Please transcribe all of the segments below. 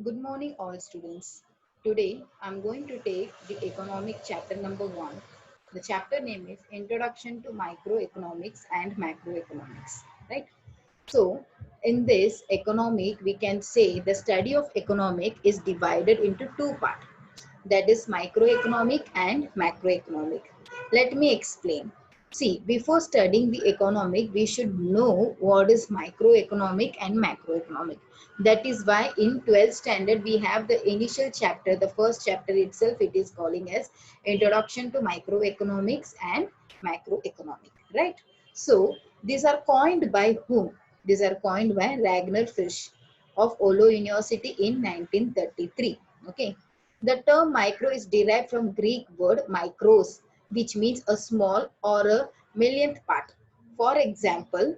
Good morning, all students. Today, I'm going to take the economic chapter number 1. The chapter name is Introduction to Microeconomics and Macroeconomics. Right? So, in this economic, we can say the study of economic is divided into two parts. That is microeconomic and macroeconomic. Let me explain. See, before studying the economic, we should know what is microeconomic and macroeconomic. That is why in 12th standard we have the initial chapter, the first chapter itself, it is calling as Introduction to Microeconomics and Macroeconomic, right? So these are coined by whom? These are coined by Ragnar Frisch of Olo University in 1933. Okay. The term micro is derived from Greek word micros, which means a small or a millionth part. For example,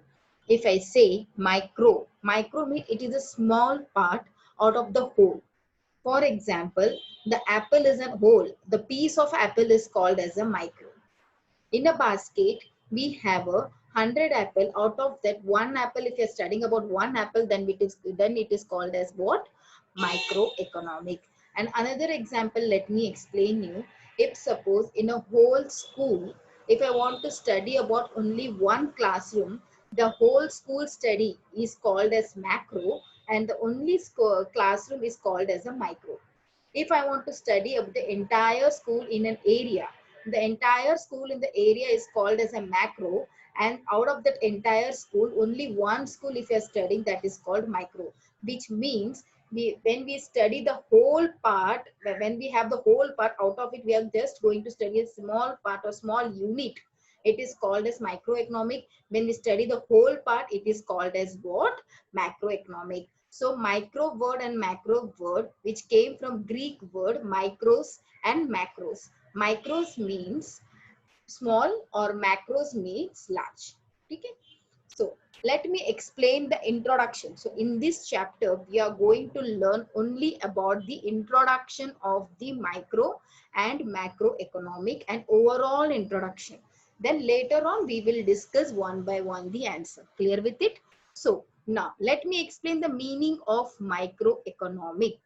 if I say micro means it is a small part out of the whole. For example, the apple is a whole. The piece of apple is called as a micro. In a basket, we have 100 apple. Out of that one apple, if you're studying about one apple, then it is called as what? Microeconomic. And another example, let me explain you. If suppose in a whole school, if I want to study about only one classroom, the whole school study is called as macro, and the only classroom is called as a micro. If I want to study of the entire school in an area, the entire school in the area is called as a macro, and out of that entire school, only one school if you are studying, that is called micro, which means when we study the whole part, when we have the whole part, out of it we are just going to study a small part or small unit. It is called as microeconomic. When we study the whole part, it is called as what? Macroeconomic. So micro word and macro word, which came from Greek word micros and macros. Micros means small or macros means large. Okay. So let me explain the introduction. So in this chapter, we are going to learn only about the introduction of the micro and macroeconomic and overall introduction. Then later on, we will discuss one by one the answer. Clear with it? So now let me explain the meaning of microeconomic.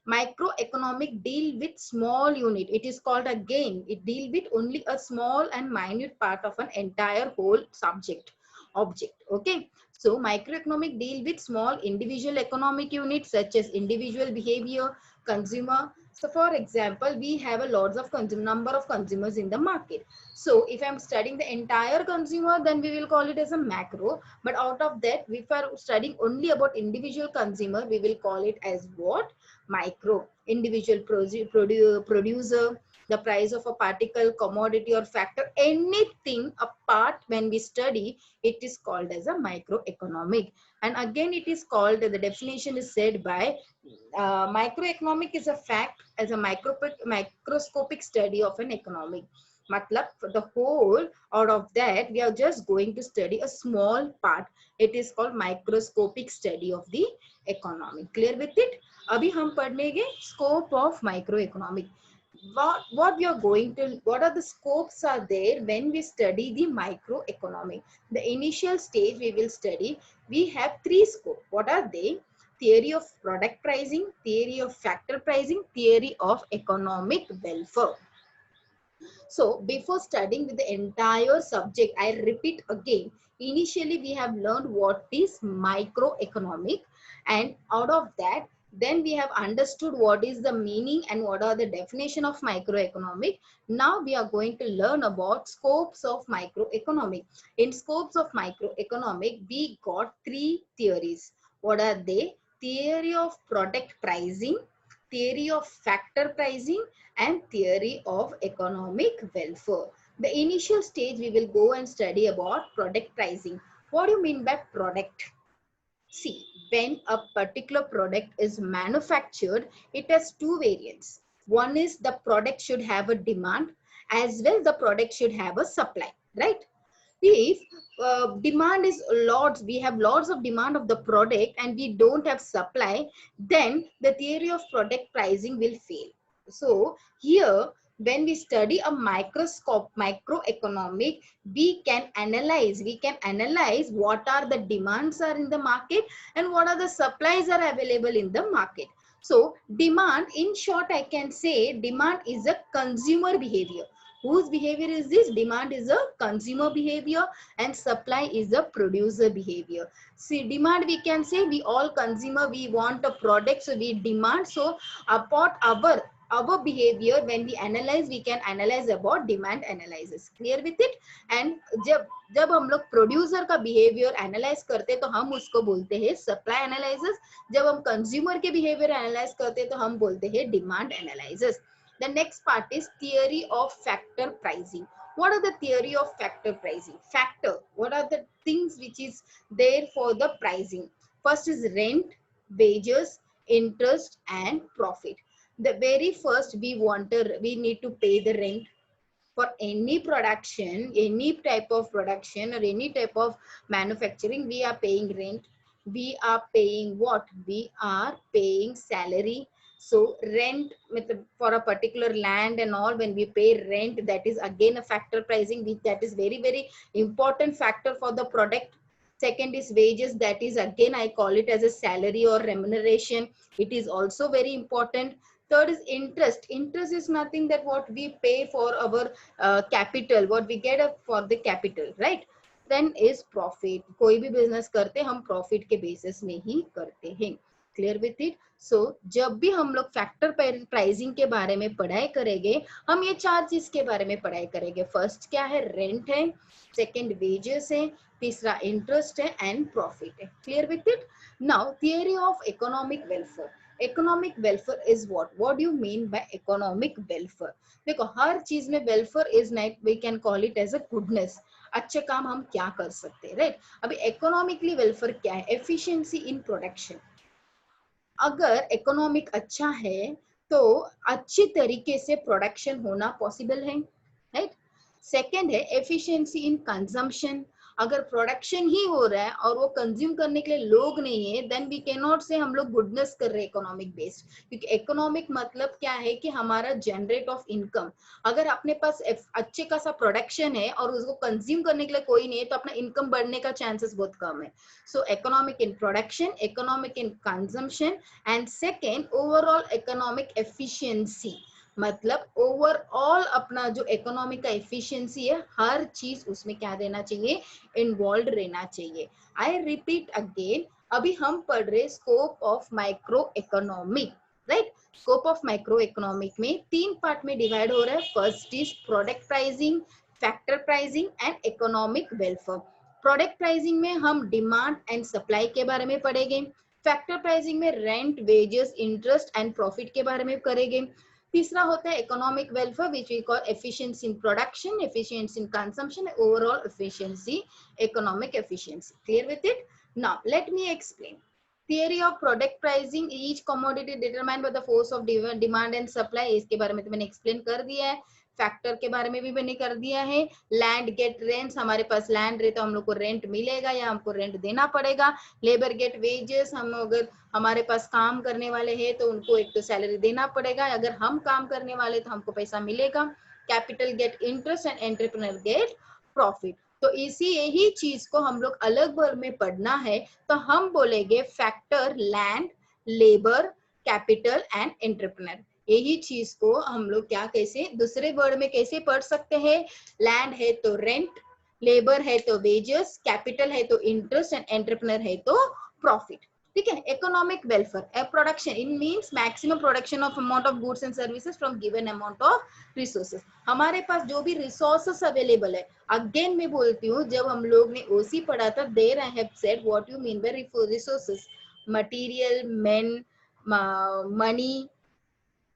Microeconomic deal with small unit. It is called again, it deal with only a small and minute part of an entire whole subject object. Okay. So microeconomic deal with small individual economic units such as individual behavior, consumer. So for example, we have a lots of number of consumers in the market. So if I'm studying the entire consumer, then we will call it as a macro. But out of that, if we're studying only about individual consumer, we will call it as what? Micro. Individual producer, the price of a particle, commodity or factor, anything apart when we study, it is called as a microeconomic. And again, it is called, the definition is said by microeconomic is a fact as a microscopic study of an economic. Matlab, for the whole, out of that, we are just going to study a small part. It is called microscopic study of the economy. Clear with it? अभी हम पढ़ेंगे scope of microeconomic. What we are going to, what are the scopes are there when we study the microeconomic? The initial stage we will study, we have three scopes. What are they? Theory of product pricing, theory of factor pricing, theory of economic welfare. So before studying with the entire subject, I repeat again, initially we have learned what is microeconomic, and out of that, then we have understood what is the meaning and what are the definition of microeconomic. Now we are going to learn about scopes of microeconomic. In scopes of microeconomic, we got three theories. What are they? Theory of product pricing, theory of factor pricing, and theory of economic welfare. The initial stage we will go and study about product pricing. What do you mean by product? See, when a particular product is manufactured, it has two variants. One is the product should have a demand, as well the product should have a supply, right? If demand is lots, we have lots of demand of the product and we don't have supply, then the theory of product pricing will fail. So here, when we study a microeconomic, we can analyze what are the demands are in the market and what are the supplies are available in the market. So demand, in short, I can say demand is a consumer behavior. Whose behavior is this? Demand is a consumer behavior and supply is a producer behavior. See, demand, we can say we all consumer, we want a product, so we demand. So about our behavior, when we analyze, we can analyze about demand analysis. Clear with it? And जब हम लोग producer का behaviour analyse करते हैं तो हम उसको बोलते हैं सप्लाई एनालिसिस. जब हम कंज्यूमर के बिहेवियर एनालाइज करते हैं तो हम बोलते हैं demand analysis. The next part is theory of factor pricing. What are the theory of factor pricing? Factor, what are the things which is there for the pricing? First is rent, wages, interest and profit. The very first we need to pay the rent. For any production, any type of production or any type of manufacturing, we are paying rent. We are paying what? We are paying salary. So rent for a particular land and all, when we pay rent, that is again a factor pricing, that is very important factor for the product. Second is wages, that is again I call it as a salary or remuneration. It is also very important. Third is interest. Interest is nothing that what we pay for our capital, what we get for the capital, right? Then is profit. कोई भी business करते हम profit के basis में ही करते हैं. Clear with it? So जब भी हम लोग factor pricing के बारे में पढ़ाई करेंगे, हम ये चार चीज के बारे में पढ़ाई करेंगे. First क्या है? Rent है. Second wages है. तीसरा interest है and profit है. Clear with it? Now theory of economic welfare. Economic welfare is what? What do you mean by economic welfare? देखो हर चीज में welfare is like we can call it as a goodness. अच्छे काम हम क्या कर सकते हैं, राइट? अभी economically welfare क्या है? Efficiency in production. अगर economic अच्छा है तो अच्छी तरीके से प्रोडक्शन होना पॉसिबल है, राइट? सेकेंड है efficiency in consumption. अगर प्रोडक्शन ही हो रहा है और वो कंज्यूम करने के लिए लोग नहीं है, देन वी कैन नॉट से हम लोग गुडनेस कर रहे हैं इकोनॉमिक बेस्ड. क्योंकि इकोनॉमिक मतलब क्या है कि हमारा जनरेट ऑफ इनकम. अगर अपने पास अच्छे खासा प्रोडक्शन है और उसको कंज्यूम करने के लिए कोई नहीं है तो अपना इनकम बढ़ने का चांसेस बहुत कम है. सो economic in production, economic in consumption and second overall economic efficiency. मतलब ओवरऑल अपना जो इकोनॉमिक का एफिशिएंसी है, हर चीज उसमें क्या देना चाहिए? इन्वॉल्व रहना चाहिए. आई रिपीट अगेन, अभी हम पढ़ रहे scope of micro economic, right? Scope of micro economic में तीन पार्ट में डिवाइड हो रहा है. First is product pricing, factor pricing and economic welfare. Product pricing में हम डिमांड एंड सप्लाई के बारे में पढ़ेंगे. फैक्टर प्राइसिंग में rent, wages, interest and profit के बारे में करेंगे. तीसरा होता है economic welfare which we call efficiency in production, efficiency in consumption, overall efficiency, economic efficiency. Clear with it? Now let me explain. Theory of product pricing, each commodity determined by the force of demand and supply. इसके बारे में तो मैंने explain कर दिया है. Factor के बारे में भी मैंने कर दिया है. लैंड गेट रेंट्स, हमारे पास लैंड रहे तो हम लोग को रेंट मिलेगा या हमको रेंट देना पड़ेगा. लेबर गेट वेजेस, हम अगर हमारे पास काम करने वाले हैं तो उनको एक तो सैलरी देना पड़ेगा, अगर हम काम करने वाले तो हमको पैसा मिलेगा. Capital get interest and entrepreneur get profit. तो इसी यही चीज को हम लोग अलग वर्ग में पढ़ना है तो हम बोलेंगे factor land, labour, capital and entrepreneur. यही चीज को हम लोग क्या कैसे दूसरे वर्ड में कैसे पढ़ सकते हैं? लैंड है तो रेंट, लेबर है तो वेजेस, कैपिटल है तो इंटरेस्ट एंड एंटरप्रेन्योर है तो प्रॉफिट. ठीक है? Economic welfare, production in means maximum production of amount of goods and services from given amount of resources. हमारे पास जो भी रिसोर्सेस अवेलेबल है, अगेन मैं बोलती हूँ, जब हम लोग ने ओसी पढ़ा था, there I have said what you mean by resources. Material, men, money,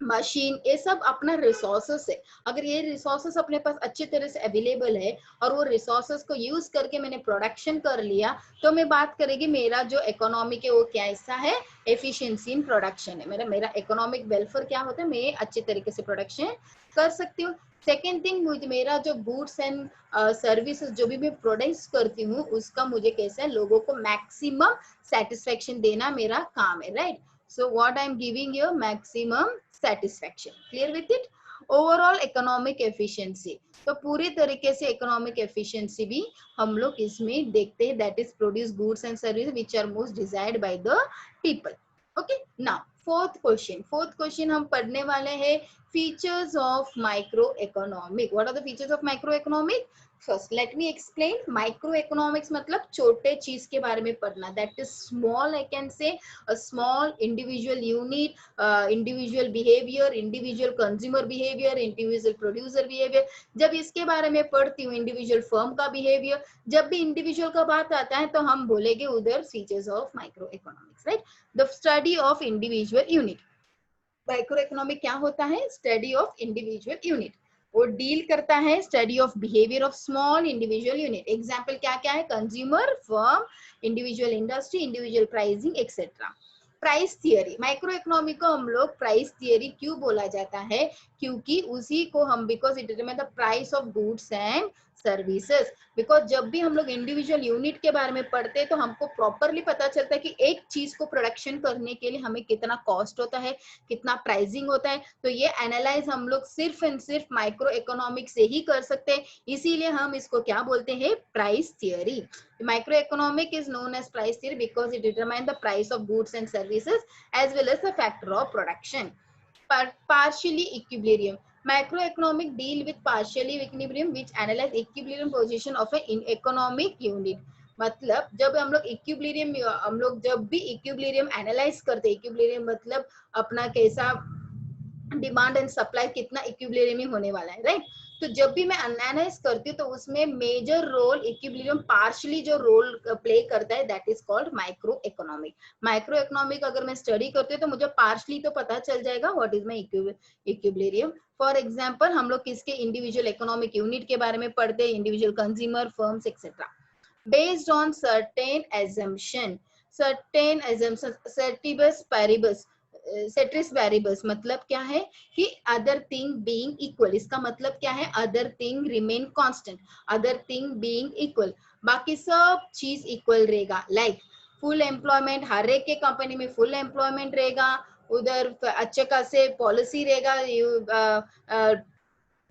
machine, ये सब अपना रिसोर्सेस है. अगर ये रिसोर्सेस अपने पास अच्छी तरह से अवेलेबल है और वो रिसोर्सेस को यूज करके मैंने प्रोडक्शन कर लिया, तो मैं बात करेगी मेरा जो इकोनॉमिक है वो क्या हिस्सा है? एफिशिएंसी इन प्रोडक्शन है. मेरा इकोनॉमिक वेलफेयर क्या होता है? मैं अच्छे तरीके से प्रोडक्शन कर सकती हूँ. सेकेंड थिंग, मेरा जो गुड्स एंड सर्विसेज जो भी मैं प्रोड्यूस करती हूँ उसका मुझे कैसा है? लोगों को मैक्सिमम सेटिस्फेक्शन देना मेरा काम है, right? So what I am giving you maximum satisfaction. Clear with it? Overall economic efficiency. तो पूरी तरीके से economic efficiency भी हम लोग इसमें देखते हैं, that is produce goods and services which are most desired by the people. Okay. Now fourth question हम पढ़ने वाले हैं features of micro economic. What are the features of micro economic? First let me explain. Micro economics मतलब छोटे चीज के बारे में पढ़ना. That is small, I can say a small individual unit, individual behaviour, individual consumer behaviour, individual producer behaviour. जब इसके बारे में पढ़ती हूँ, इंडिविजुअल फर्म का बिहेवियर, जब भी इंडिविजुअल का बात आता है तो हम बोलेंगे उधर features of micro economics, right. The study of individual unit. Micro economic क्या होता है? Study of individual unit. वो डील करता है study of behaviour of small individual unit. Example क्या क्या है? Consumer, firm, individual industry, individual pricing etcetera. Price theory. Micro economic को हम लोग प्राइस थियरी क्यों बोला जाता है? क्योंकि उसी को हम, because it determine the price of goods and services. Because जब भी हम लोग इंडिविजुअल यूनिट के बारे में पढ़ते हैं तो हमको प्रॉपरली पता चलता है कि एक चीज को प्रोडक्शन करने के लिए हमें कितना कॉस्ट होता है, कितना प्राइसिंग होता है. तो ये एनालाइज हम लोग सिर्फ एंड सिर्फ माइक्रो इकोनॉमिक से ही कर सकते हैं. इसीलिए हम इसको क्या बोलते हैं? Price theory. Microeconomic is known as price theory because it determines the price of goods and services as well as the factor of production. Partially equilibrium. Macroeconomic deal with partially equilibrium which analyze equilibrium position of an economic unit. मतलब जब हम लोग equilibrium, हम लोग जब भी equilibrium analyse करते हैं, इक्विलिब्रियम मतलब अपना कैसा डिमांड एंड सप्लाई, कितना इक्विलिब्रियम में होने वाला है, राइट. तो जब भी मैं एनालाइज करती हूँ तो उसमें मेजर रोल इक्विलिब्रियम पार्शियली जो रोल प्ले करता है, that is called micro economic. Micro economic अगर मैं स्टडी करती हूँ तो मुझे पार्शियली तो पता चल जाएगा what is my equilibrium. For example हम लोग किसके इंडिविजुअल इकोनॉमिक यूनिट के बारे में पढ़ते हैं, individual consumer, firms etcetera. Based on certain assumption, ceteris paribus. Ceteris variables मतलब क्या है? कि अदर थिंग बीइंग इक्वल. इसका मतलब क्या है? Other thing remain constant, other thing being equal. बाकी सब चीज इक्वल रहेगा. लाइक फुल एम्प्लॉयमेंट, हर एक के कंपनी में फुल एम्प्लॉयमेंट रहेगा, उधर अच्छे खासे पॉलिसी रहेगा,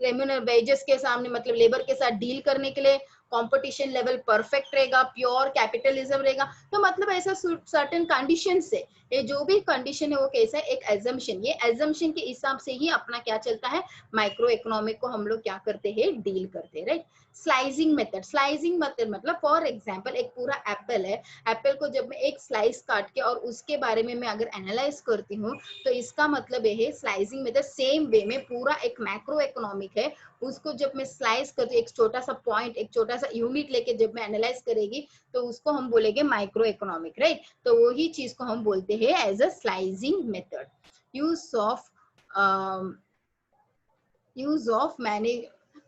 रेम्यूनर वेजेस के सामने, मतलब लेबर के साथ डील करने के लिए कंपटीशन लेवल परफेक्ट रहेगा, प्योर कैपिटलिज्म रहेगा. तो मतलब ऐसा सर्टेन कंडीशन से, ये जो भी कंडीशन है वो कैसा है? एक एजम्पशन. ये एजम्पशन के हिसाब से ही अपना क्या चलता है? माइक्रो इकोनॉमिक को हम लोग क्या करते हैं? डील करते हैं, right. Slicing method. Slicing method मतलब फॉर एग्जांपल एक पूरा एप्पल है, एप्पल को जब मैं एक स्लाइस काट के और उसके बारे में मैं अगर एनालाइज करती हूँ तो इसका मतलब ये है स्लाइसिंग मेथड. सेम वे में पूरा एक मैक्रो इकोनॉमिक है, उसको जब मैं स्लाइस करती हूँ, एक छोटा सा पॉइंट, एक छोटा सा यूनिट लेके जब मैं एनालाइज करेगी तो उसको हम बोलेंगे माइक्रो इकोनॉमिक, राइट. तो वही चीज को हम बोलते हैं as a slicing method. Use of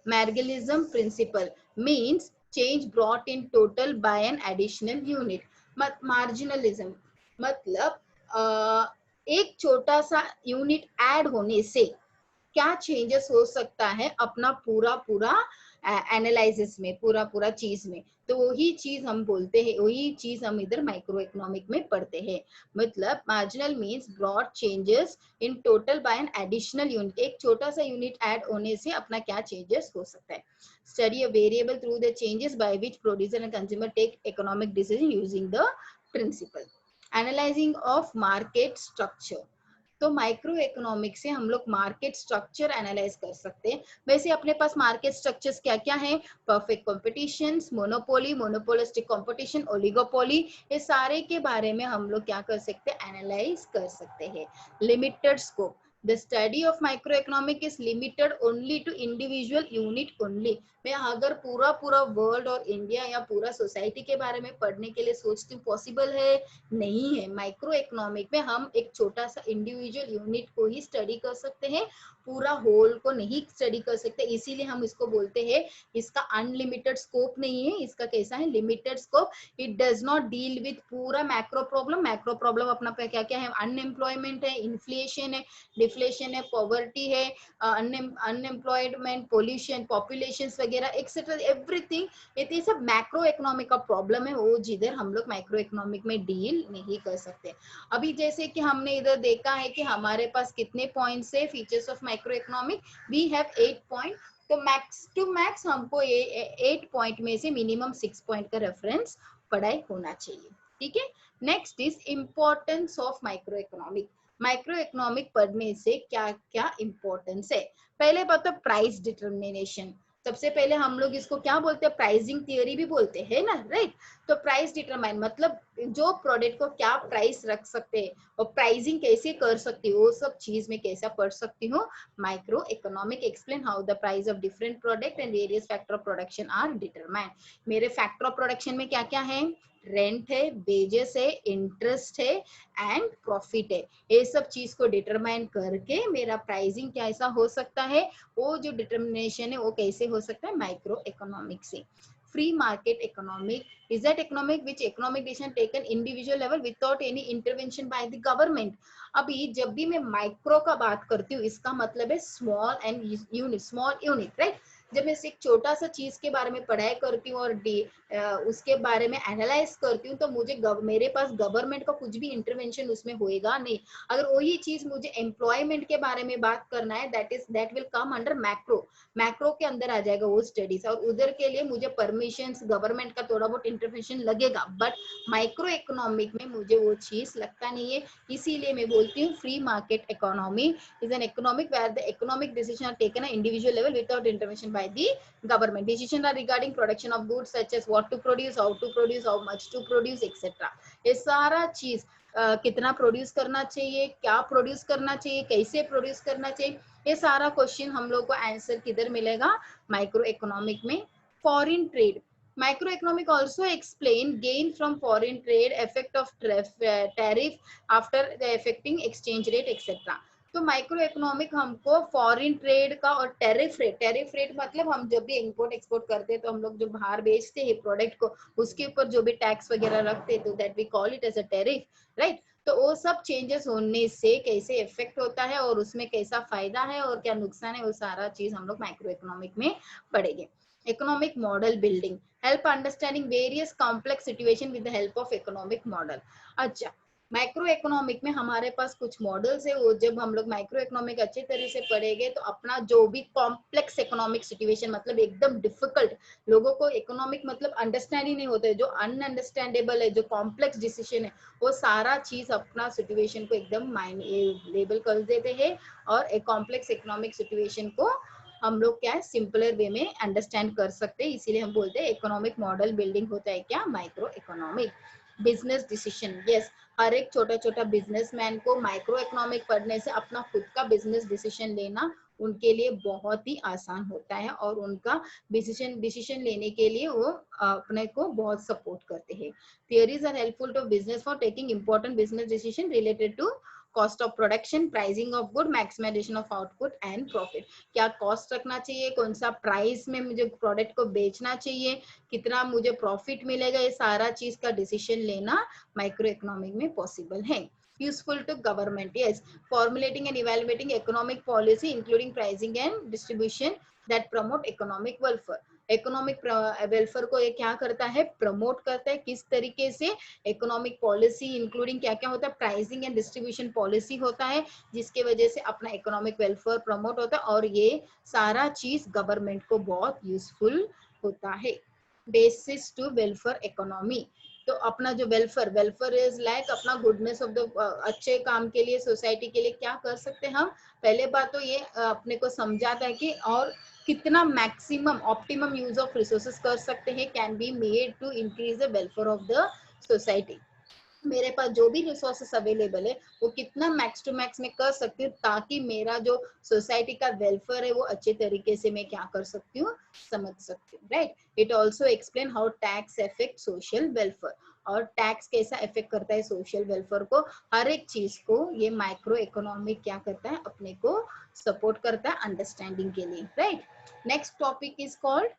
Margalism principle means change brought in total by an additional unit. Marginalism मतलब एक छोटा सा यूनिट ऐड होने से क्या चेंजेस हो सकता है अपना पूरा पूरा एनालिसिस में, पूरा पूरा चीज में. तो वही चीज हम बोलते हैं, वही चीज हम इधर माइक्रो इकोनॉमिक में पढ़ते हैं. मतलब marginal means broad changes in total by an additional unit. एक छोटा सा यूनिट ऐड होने से अपना क्या चेंजेस हो सकता है. Study a variable through the changes by which producer and consumer take economic decision using the principle. Analysing of market structure. तो माइक्रो इकोनॉमिक से हम लोग मार्केट स्ट्रक्चर एनालाइज कर सकते हैं. वैसे अपने पास मार्केट स्ट्रक्चर्स क्या क्या है? Perfect competition, monopoly, monopolistic competition, oligopoly. ये सारे के बारे में हम लोग क्या कर सकते हैं? एनालाइज कर सकते हैं. Limited scope. The study of microeconomic is limited only to individual unit only. मैं अगर पूरा पूरा वर्ल्ड और इंडिया या पूरा सोसाइटी के बारे में पढ़ने के लिए सोचती हूँ, पॉसिबल है? नहीं है. माइक्रो इकोनॉमिक में हम एक छोटा सा इंडिविजुअल यूनिट को ही स्टडी कर सकते हैं, पूरा होल को नहीं स्टडी कर सकते. इसीलिए हम इसको बोलते हैं इसका अनलिमिटेड स्कोप नहीं है, इसका कैसा है? Limited scope. It does not deal with पूरा मैक्रो प्रॉब्लम. मैक्रो प्रॉब्लम अपना क्या क्या है? अनएम्प्लॉयमेंट है, इन्फ्लेशन है, डिफ्लेशन है, पॉवर्टी है, अनएम्प्लॉयमेंट, पोल्यूशन, पॉपुलेशन वगैरह एक्सेट्रा, एवरीथिंग. ये सब मैक्रो इकोनॉमिक का प्रॉब्लम है, वो जिधर हम लोग माइक्रो इकोनॉमिक में डील नहीं कर सकते. अभी जैसे कि हमने इधर देखा है कि हमारे पास कितने पॉइंट्स है features of micro economic. We have 8 point. तो मैक्स टू मैक्स हमको ये 8 पॉइंट में से मिनिमम 6 पॉइंट का रेफरेंस पढ़ाई होना चाहिए. ठीक है. Next is importance of micro economic. Micro economic पढ़ने से क्या क्या इंपॉर्टेंस है? पहले बात तो प्राइस डिटर्मिनेशन। सबसे पहले हम लोग इसको क्या बोलते हैं, प्राइसिंग थियरी भी बोलते हैं ना, राइट। तो प्राइस डिटरमाइन मतलब जो प्रोडक्ट को क्या प्राइस रख सकते हैं और प्राइसिंग कैसे कर सकती हूँ, वो सब चीज में कैसा पढ़ सकती हूँ। Micro economic explain how the price of different product and various factor of production are determine. मेरे फैक्टर ऑफ प्रोडक्शन में क्या क्या है, रेंट है, वेजेस है, इंटरेस्ट है एंड प्रॉफिट है। ये सब चीज को डिटरमाइन करके मेरा प्राइसिंग कैसा हो सकता है, वो जो डिटर्मिनेशन है वो कैसे हो सकता है, माइक्रो इकोनॉमिक से। Free market economic is that economic which economic decision taken individual level without any intervention by the government. अभी जब भी मैं माइक्रो का बात करती हूँ, इसका मतलब है small and unit, small unit, right. जब मैं एक छोटा सा चीज के बारे में पढ़ाई करती हूँ और उसके बारे में एनालाइज करती हूँ, तो मुझे मेरे पास गवर्नमेंट का कुछ भी इंटरवेंशन उसमें होएगा नहीं। अगर वही चीज मुझे एम्प्लॉयमेंट के बारे में बात करना है, that will come under macro. Macro के अंदर आ जाएगा वो स्टडीज, और उधर के लिए मुझे परमिशन गवर्नमेंट का थोड़ा बहुत इंटरवेंशन लगेगा, बट माइक्रो इकोनॉमिक में मुझे वो चीज लगता नहीं है। इसीलिए मैं बोलती हूँ free market economy is an economic where the economic decisions are taken at individual level without intervention by the government. Decisions are regarding production of goods such as what to produce, how much to produce, etc. ये सारा चीज कितना produce करना चाहिए, क्या produce करना चाहिए, कैसे प्रोड्यूस करना चाहिए, ये सारा क्वेश्चन हम लोग को आंसर किधर मिलेगा, माइक्रो इकोनॉमिक में। Foreign trade, microeconomic also explain gain from foreign trade, effect of tariff after the affecting exchange rate etc. तो माइक्रो इकोनॉमिक हमको फॉरेन ट्रेड का और टेरिफ रेट मतलब हम जब भी इंपोर्ट एक्सपोर्ट करते हैं, तो हम लोग जो बाहर बेचते हैं प्रोडक्ट को, उसके ऊपर जो भी टैक्स वगैरह रखते हैं, तो that we call it as a tariff, right. तो वो सब चेंजेस होने से कैसे इफेक्ट होता है और उसमें कैसा फायदा है और क्या नुकसान है, वो सारा चीज हम लोग माइक्रो इकोनॉमिक में पढ़ेंगे। Economic model building help understanding various complex situation with the help of economic model. अच्छा, माइक्रो इकोनॉमिक में हमारे पास कुछ मॉडल्स है, वो जब हम लोग माइक्रो इकोनॉमिक अच्छे तरह से पढ़ेंगे, तो अपना जो भी कॉम्प्लेक्स इकोनॉमिक सिचुएशन मतलब एकदम डिफिकल्ट, लोगों को इकोनॉमिक मतलब अंडरस्टैंड ही नहीं होता है, जो अनअंडरस्टैंडेबल है, जो कॉम्प्लेक्स डिसीजन है, वो सारा चीज अपना सिचुएशन को एकदम लेबल कर देते हैं, और एक कॉम्प्लेक्स इकोनॉमिक सिचुएशन को हम लोग क्या है सिंपलर वे में अंडरस्टैंड कर सकते हैं। इसीलिए हम बोलते हैं इकोनॉमिक मॉडल बिल्डिंग होता है क्या, micro economic. Business decision, yes, हर एक छोटा छोटा बिजनेसमैन को माइक्रो इकोनॉमिक पढ़ने से अपना खुद का बिजनेस डिसीजन लेना उनके लिए बहुत ही आसान होता है, और उनका डिसीजन लेने के लिए वो अपने को बहुत सपोर्ट करते हैं। Theories are helpful to business for taking important business decision related to cost of production, pricing of good, maximisation of output and profit. क्या कॉस्ट रखना चाहिए, कौन सा प्राइस में मुझे प्रोडक्ट को बेचना चाहिए, कितना मुझे प्रॉफिट मिलेगा, ये सारा चीज का डिसीजन लेना माइक्रो इकोनॉमिक में पॉसिबल है। Useful to government, yes, formulating and evaluating economic policy including pricing and distribution that promote economic welfare. Economic welfare को ये क्या करता है, प्रमोट करता है। किस तरीके से, इकोनॉमिक पॉलिसी इंक्लूडिंग क्या क्या होता है, प्राइसिंग एंड डिस्ट्रीब्यूशन पॉलिसी होता है, जिसके वजह से अपना इकोनॉमिक वेलफेयर प्रमोट होता है, और ये सारा चीज गवर्नमेंट को बहुत यूजफुल होता है। बेसिस टू वेलफेयर इकोनॉमी, तो अपना जो वेलफेयर इज लाइक अपना गुडनेस ऑफ द अच्छे काम के लिए, सोसाइटी के लिए क्या कर सकते हैं हम। पहले बात तो ये अपने को समझाता है कि और कितना maximum optimum use of resources कर सकते हैं, can be made to increase the welfare of the society. मेरे पास जो भी रिसोर्सेस अवेलेबल है, वो कितना मैक्स टू मैक्स में कर सकती हूँ, ताकि मेरा जो सोसाइटी का वेलफेयर है वो अच्छे तरीके से मैं क्या कर सकती हूँ, समझ सकती हूँ, right. It also explain how tax effect social welfare, और टैक्स कैसा इफेक्ट करता है सोशल वेलफेयर को, हर एक चीज को ये माइक्रो इकोनॉमिक क्या करता है, अपने को सपोर्ट करता है अंडरस्टैंडिंग के लिए, right. Next topic is called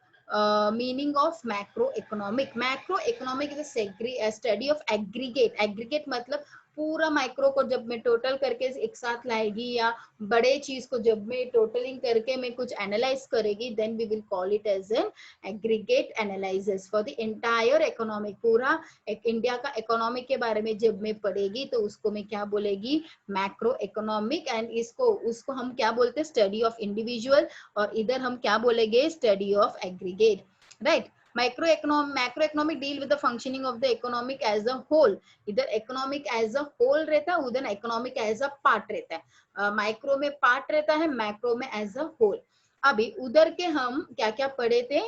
meaning of macroeconomic. Macroeconomic is a study of aggregate. Aggregate मतलब पूरा माइक्रो को जब मैं टोटल करके एक साथ लाएगी, या बड़े चीज को जब मैं टोटलिंग करके मैं कुछ एनालाइज करेगी, then we will call it as an aggregate analysis for the entire economic. पूरा एक इंडिया का इकोनॉमिक के बारे में जब मैं पढ़ेगी, तो उसको मैं क्या बोलेगी, मैक्रो इकोनॉमिक। एंड इसको उसको हम क्या बोलते हैं, स्टडी ऑफ इंडिविजुअल, और इधर हम क्या बोलेंगे, study of aggregate, right. Macro economic deal with the functioning of the economic as a whole. इधर इकोनॉमिक एज अ होल रहता है, उधर इकोनॉमिक एज अ पार्ट रहता है। माइक्रो में पार्ट रहता है, मैक्रो में एज अ होल। अभी उधर के हम क्या क्या पढ़े थे,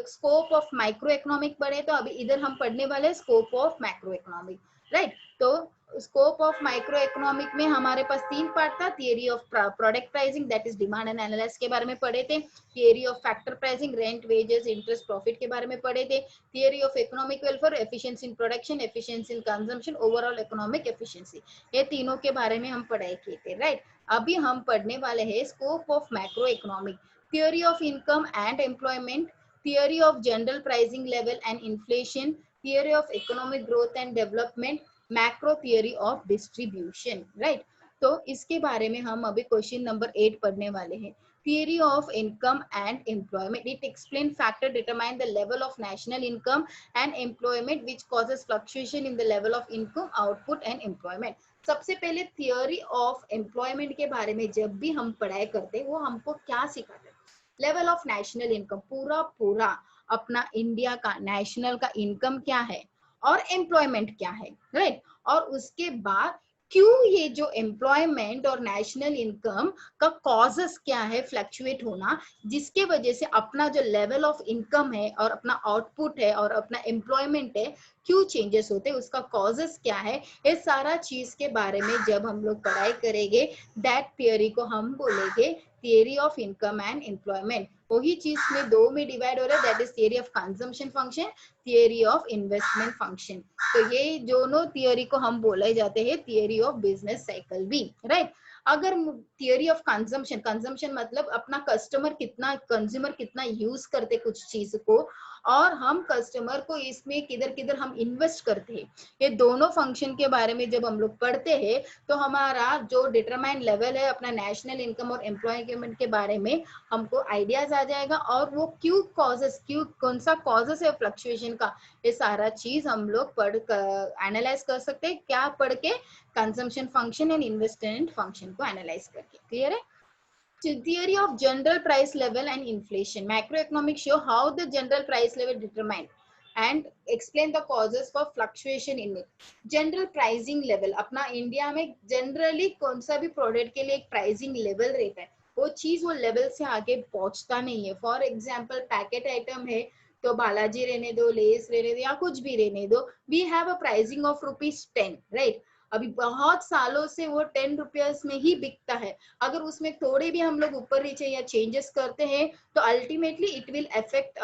स्कोप ऑफ माइक्रो इकोनॉमिक पढ़े, तो अभी इधर हम पढ़ने वाले scope of macro economic, right. तो स्कोप ऑफ माइक्रो इकोनॉमिक में हमारे पास 3 पार्ट था। Theory of product pricing, that is demand and analysis के बारे में पढ़े थे। Theory of factor pricing, rent, wages, interest, profit के बारे में पढ़े थे। Theory of economic welfare, efficiency in production, efficiency in consumption, overall economic efficiency, ये तीनों के बारे में हम पढ़ाई किए थे, राइट। अभी हम पढ़ने वाले हैं scope of macro economic, theory of income and employment, theory of general pricing level and inflation, theory of economic growth and development, macro theory of distribution, right। तो इसके बारे में हम अभी क्वेश्चन नंबर 8 पढ़ने वाले हैं। theory of income and employment, it explain factor determine the level of national income and employment which causes fluctuation in the level of income, output and employment। सबसे पहले थियोरी ऑफ एम्प्लॉयमेंट के बारे में जब भी हम पढ़ाई करते हैं, वो हमको क्या सिखाते हैं, लेवल ऑफ नेशनल इनकम, पूरा अपना इंडिया का नेशनल का इनकम क्या है और एम्प्लॉयमेंट क्या है, राइट। और उसके बाद क्यों ये जो एम्प्लॉयमेंट और नेशनल इनकम का कॉजेस क्या है फ्लक्चुएट होना, जिसके वजह से अपना जो लेवल ऑफ इनकम है और अपना आउटपुट है और अपना एम्प्लॉयमेंट है, क्यों चेंजेस होते हैं, उसका कॉजेस क्या है, ये सारा चीज के बारे में जब हम लोग पढ़ाई करेंगे, दैट थियरी को हम बोलेंगे theory of income and employment. वही चीज में दो में डिवाइड हो रहा है, that is theory of consumption function, theory of investment function. तो ये दोनों थियरी को हम बोले जाते हैं थियरी ऑफ बिजनेस साइकिल भी, राइट। अगर थियरी ऑफ कंजम्पशन मतलब अपना कंज्यूमर कितना यूज करते कुछ चीज को, और हम कस्टमर को इसमें किधर किधर हम इन्वेस्ट करते हैं, ये दोनों फंक्शन के बारे में जब हम लोग पढ़ते हैं, तो हमारा जो डिटरमाइन लेवल है अपना नेशनल इनकम और एम्प्लॉयमेंट के बारे में हमको आइडियाज आ जाएगा, और वो क्यों कौन सा कॉजेस है फ्लक्चुएशन का, ये सारा चीज हम लोग पढ़ एनालाइज कर सकते हैं, क्या पढ़ के, consumption function and investment function को एनालाइज करके। क्लियर है। Theory of general price level and inflation, macroeconomics show how the general price level determined and explain the causes for fluctuation in it। General pricing level अपना India में generally कौन सा भी product के लिए एक प्राइसिंग लेवल रहता है, वो चीज वो लेवल से आगे पहुंचता नहीं है। फॉर एग्जांपल पैकेट आइटम है तो बालाजी रहने दो, लेस रहने दो या कुछ भी रहने दो, we have a pricing of ₹10, right. अभी बहुत सालों से वो 10 रुपीज में ही बिकता है। अगर उसमें थोड़े भी हम लोग ऊपर नीचे या चेंजेस करते हैं, तो ultimately it will affect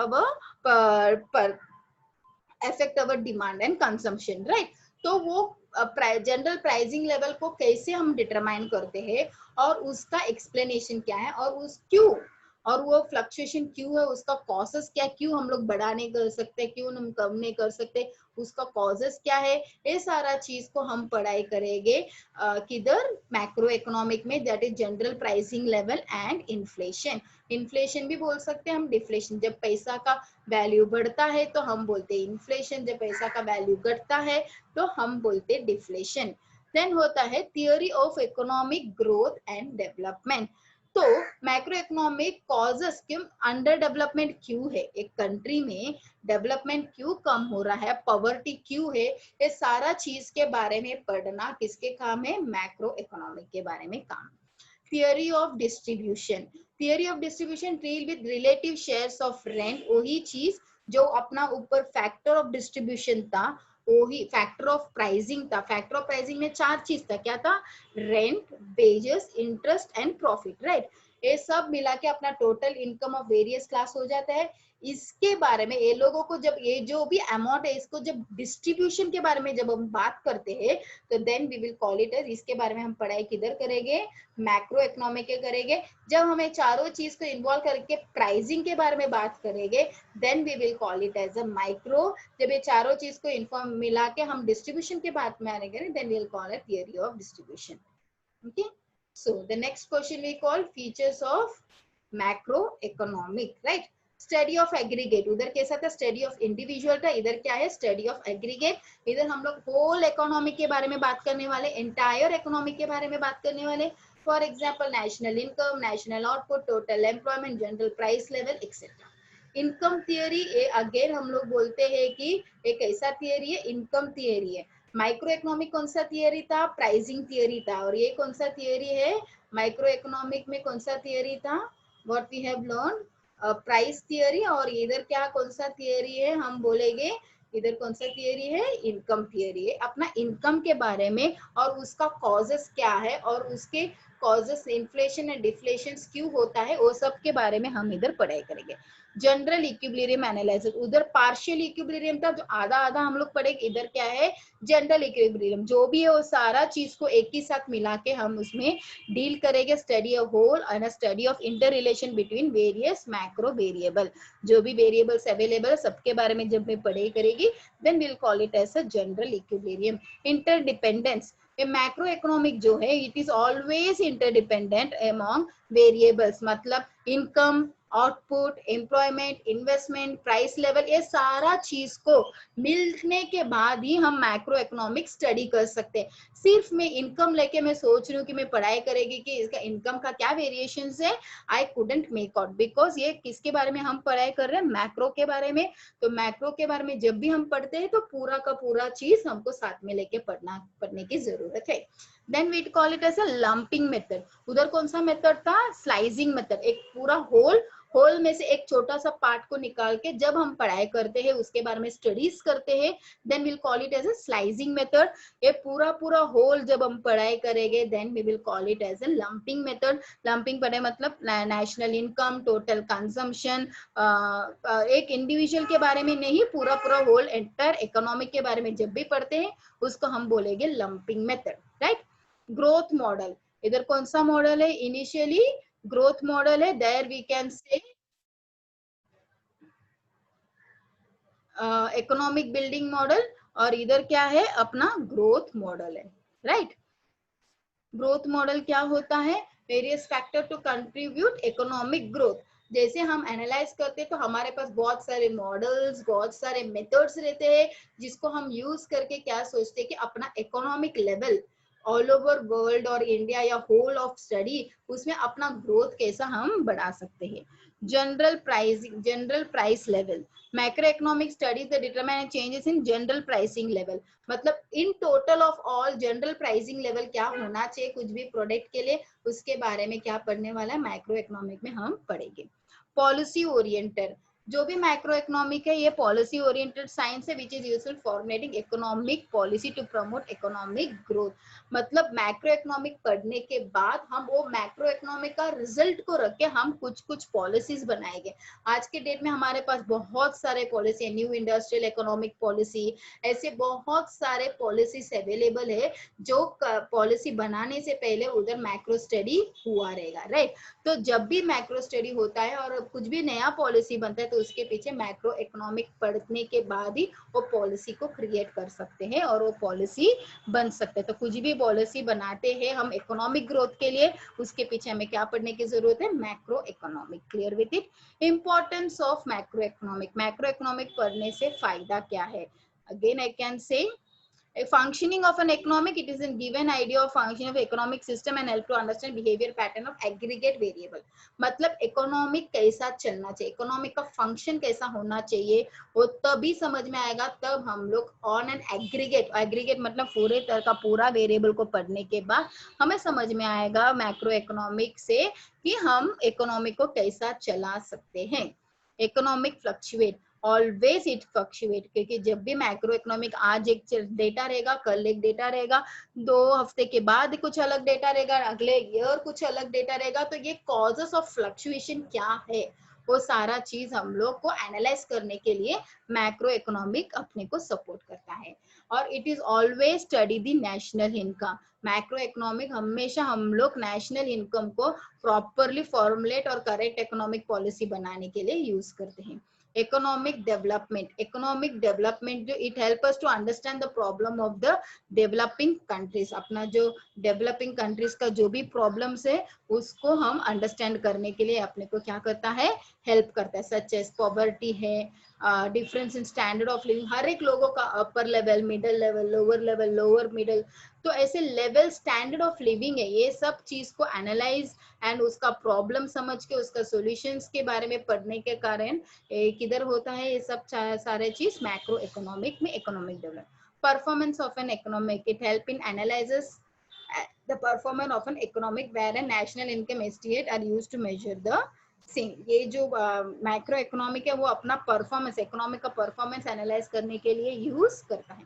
our demand and consumption, right. तो वो जनरल प्राइसिंग लेवल को कैसे हम डिटरमाइन करते हैं और उसका एक्सप्लेनेशन क्या है, और उस क्यों और वो फ्लक्चुएशन क्यों है, उसका कॉजेस क्या, क्यों हम लोग बड़ा नहीं कर सकते, क्यों हम कम नहीं कर सकते, उसका कॉजेस क्या है, ये सारा चीज को हम पढ़ाई करेंगे किधर, मैक्रो इकोनॉमिक में, that is general pricing level and inflation. Inflation भी बोल सकते हैं हम डिफ्लेशन, जब पैसा का वैल्यू बढ़ता है तो हम बोलते हैं इन्फ्लेशन, जब पैसा का वैल्यू घटता है तो हम बोलते हैं डिफ्लेशन। देन होता है theory of economic growth and development. तो मैक्रो इकोनॉमिक कॉजेस क्यों अंडर डेवलपमेंट क्यों है, एक कंट्री में डेवलपमेंट क्यों कम हो रहा है, पॉवर्टी क्यों है, ये सारा चीज के बारे में पढ़ना किसके काम है, मैक्रो इकोनॉमिक के बारे में काम। Theory of distribution, theory of distribution deal with relative shares of rent, वही चीज जो अपना ऊपर फैक्टर ऑफ डिस्ट्रीब्यूशन था, वही फैक्टर ऑफ प्राइसिंग था। फैक्टर ऑफ प्राइसिंग में 4 चीज था, क्या था, rent, wages, interest and profit, right. ये सब मिला के अपना total income of various class हो जाता है। इसके बारे में ये लोगों को जब ये जो भी अमाउंट है इसको जब डिस्ट्रीब्यूशन के बारे में जब हम बात करते हैं, तो then we will call it, इसके बारे में हम पढ़ाई किधर करेंगे, मैक्रो इकोनॉमिक के करेंगे। जब हमें चारों चीज को इन्वॉल्व करके प्राइसिंग के बारे में बात करेंगे, then we will call it as a micro. जब ये चारों चीज को इन्फॉर्म मिला के हम डिस्ट्रीब्यूशन के बात में आएंगे, then we will call it theory of distribution. Okay, so the next question we call features of macro economic, right. Study of aggregate, उधर कैसा था, स्टडी ऑफ इंडिविजुअल था, इधर क्या है, स्टडी ऑफ एग्रीगेट। इधर हम लोग होल इकोनॉमी के बारे में बात करने वाले, एंटायर इकोनॉमी के बारे में बात करने वाले। For example national income, national output, total employment, general price level etcetera. Income theory again हम लोग बोलते हैं कि एक ऐसा थियरी है, इनकम थियरी है। माइक्रो इकोनॉमिक कौन सा थियरी था? प्राइसिंग थियरी था। और ये कौन सा थियरी है? माइक्रो इकोनॉमिक में कौन सा थियरी था? What we have learn, price theory. और इधर क्या कौन सा थियरी है? हम बोलेंगे इधर कौन सा थियरी है? इनकम थियरी है। अपना इनकम के बारे में और उसका कॉजेस क्या है और उसके कॉजेस इन्फ्लेशन एंड डिफ्लेशन क्यों होता है, वो सब के बारे में हम इधर पढ़ाई करेंगे। जनरल इक्विलिब्रियम एनालिसिस, उधर पार्शियल इक्विलिब्रियम था जो आधा आधा हम लोग पढ़ेंगे। इधर क्या है? General equilibrium. जो भी है वो सारा चीज को एक ही साथ मिला के हम उसमें डील करेंगे। Study of whole and study of inter relation between various macro variable. जो भी वेरिएबल्स अवेलेबल है सबके बारे में जब मैं पढ़ाई करेगी, then will call it as a general equilibrium. Interdependence, a macro economic जो है it is always interdependent among variables. मतलब income, output, employment, investment, price level, ये सारा चीज को मिलने के बाद ही हम मैक्रो इकोनॉमिक स्टडी कर सकते हैं। सिर्फ मैं इनकम लेके मैं सोच रही हूँ कि मैं पढ़ाई करेगी कि इसका इनकम का क्या वेरिएशन है, I couldn't make out, because ये किसके बारे में हम पढ़ाई कर रहे हैं? मैक्रो के बारे में। तो मैक्रो के बारे में जब भी हम पढ़ते हैं तो पूरा का पूरा चीज हमको साथ में लेके पढ़ने की जरूरत है। Then we call it as a lumping method. उधर कौन सा मेथड था? Slicing method. एक पूरा होल में से एक छोटा सा पार्ट को निकाल के जब हम पढ़ाई करते हैं, उसके बारे में स्टडीज करते हैं, then will call it as a slicing method. ये पूरा होल जब हम पढ़ाई करेंगे, then we will call it as a lumping method. Lumping पढ़े मतलब नेशनल इनकम, टोटल कंजम्पशन, एक इंडिविजुअल के बारे में नहीं, पूरा होल एंटायर इकोनॉमिक के बारे में जब भी पढ़ते हैं उसको हम बोलेंगे lumping method, right. Growth model, इधर कौन सा मॉडल है? इनिशियली ग्रोथ मॉडल है। There we can say economic building model. और इधर क्या है? अपना ग्रोथ मॉडल है, राइट। ग्रोथ मॉडल क्या होता है? Various factor to contribute economic growth. जैसे हम एनालाइज करते हैं तो हमारे पास बहुत सारे मॉडल्स, बहुत सारे मेथड्स रहते हैं जिसको हम यूज करके क्या सोचते हैं कि अपना economic level all over world और इंडिया या होल ऑफ स्टडी उसमें अपना ग्रोथ कैसा हम बढ़ा सकते हैं। General price level, macro economic studies the determine changes in general pricing level. मतलब in total of all general pricing level क्या होना चाहिए कुछ भी प्रोडक्ट के लिए, उसके बारे में क्या पढ़ने वाला है? मैक्रो इकोनॉमिक में हम पढ़ेंगे। पॉलिसी ओरिएंटेड, जो भी मैक्रो इकोनॉमिक है ये पॉलिसी ओरिएंटेड साइंस है which is useful formulating economic policy to promote economic growth. मतलब मैक्रो इकोनॉमिक पढ़ने के बाद हम वो मैक्रो इकोनॉमिक का रिजल्ट को रख के हम कुछ पॉलिसीज बनाएंगे। आज के डेट में हमारे पास बहुत सारे पॉलिसी है, न्यू इंडस्ट्रियल इकोनॉमिक पॉलिसी, ऐसे बहुत सारे पॉलिसीज अवेलेबल है जो पॉलिसी बनाने से पहले उधर मैक्रो स्टडी हुआ रहेगा, राइट। तो जब भी मैक्रो स्टडी होता है और कुछ भी नया पॉलिसी बनता है तो उसके पीछे मैक्रो इकोनॉमिक पढ़ने के बाद ही वो पॉलिसी को क्रिएट कर सकते हैं और वो पॉलिसी बन सकते हैं। तो कुछ भी पॉलिसी बनाते हैं हम इकोनॉमिक ग्रोथ के लिए, उसके पीछे हमें क्या पढ़ने की जरूरत है? Macro economic. Clear with it? Importance of macro economic, macro economic पढ़ने से फायदा क्या है? अगेन आई कैन से a functioning of an economic, it is a given idea of functioning of economic system and help to understand behavior pattern of aggregate variable। मतलब economic कैसा चलना चाहिए, इकोनॉमिक का फंक्शन कैसा होना चाहिए, वो तभी समझ में आएगा तब हम लोग ऑन एन एग्रीगेट मतलब पूरे तरह का पूरा वेरिएबल को पढ़ने के बाद हमें समझ में आएगा मैक्रो इकोनॉमिक से कि हम इकोनॉमिक को कैसा चला सकते हैं। Economic fluctuate, always it fluctuate, क्योंकि जब भी मैक्रो इकोनॉमिक आज एक डेटा रहेगा, कल एक डेटा रहेगा, 2 हफ्ते के बाद कुछ अलग डेटा रहेगा, अगले ईयर कुछ अलग डेटा रहेगा। तो ये कॉजेस ऑफ फ्लक्चुएशन क्या है वो सारा चीज हम लोग को एनालाइज करने के लिए मैक्रो इकोनॉमिक अपने को सपोर्ट करता है। और it is always study the national income. Macro economic हमेशा हम लोग नेशनल इनकम को प्रॉपरली फॉर्मुलेट और करेक्ट इकोनॉमिक पॉलिसी बनाने के लिए यूज करते हैं। इकोनॉमिक डेवलपमेंट जो it help us to understand the problem of the developing countries. अपना जो डेवलपिंग कंट्रीज का जो भी प्रॉब्लम्स है उसको हम अंडरस्टैंड करने के लिए अपने को क्या करता है? हेल्प करता है। सच एज पॉवर्टी है, difference in standard of living, हर एक लोगों का upper level, middle level, lower middle, तो ऐसे लेवल स्टैंडर्ड ऑफ लिविंग है, ये सब चीज को एनालाइज एंड उसका प्रॉब्लम समझ के उसका सॉल्यूशंस के बारे में पढ़ने के कारण किधर होता है ये सब सारे चीज मैक्रो इकोनॉमिक में economic development. Performance of an economic, it help in analyses the performance of an economic where a national income estimate are used to measure the same. ये जो मैक्रो इकोनॉमिक है वो अपना परफॉर्मेंस, इकोनॉमिक का performance analyse करने के लिए use करता है.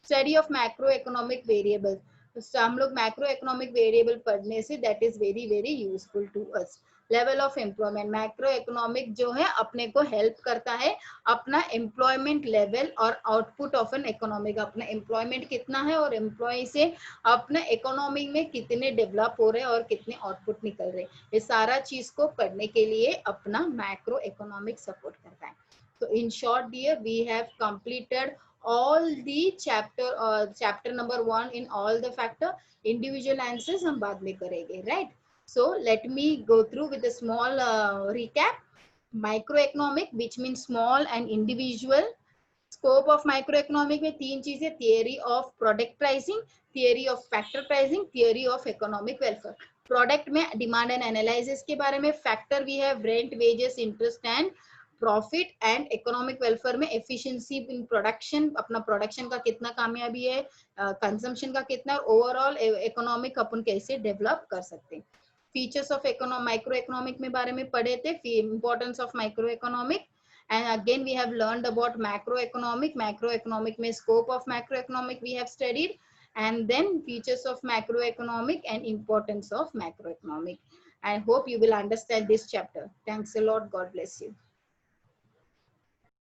Study of macro economic variable, तो हम लोग मैक्रो इकोनॉमिक वेरिएबल पढ़ने से that is very very useful to us. Level of employment, macro economic जो है अपने को हेल्प करता है अपना एम्प्लॉयमेंट लेवल और आउटपुट ऑफ एन इकोनॉमिक, अपना एम्प्लॉयमेंट कितना है और एम्प्लॉय से अपना इकोनॉमी में कितने डेवलप हो रहे हैं और कितने आउटपुट निकल रहे हैं, ये सारा चीज को करने के लिए अपना मैक्रो इकोनॉमिक सपोर्ट करता है. तो in short dear we have completed all the chapter number 1 in all the factor. Individual answers हम बाद में करेंगे, right? So let me go through with a small recap. Microeconomic, which means small and individual. Scope of micro economic में तीन चीजें, theory of product pricing, theory of factor pricing, theory of economic welfare. Product में demand and analysis के बारे में, factor भी है rent, wages, interest and profit, and economic welfare में एफिशिएंसी इन प्रोडक्शन, अपना प्रोडक्शन का कितना कामयाबी है, कंजम्पशन का कितना, ओवरऑल इकोनॉमिक अपन कैसे डेवलप कर सकते हैं. फीचर्स ऑफ माइक्रो इकोनॉमिक में बारे में पढ़े थे, importance of micro economic. And again we have learned about macroeconomic means scope of macroeconomic we have studied, and then features of macroeconomic and importance of macroeconomic. I hope you will understand this chapter. Thanks a lot. God bless you.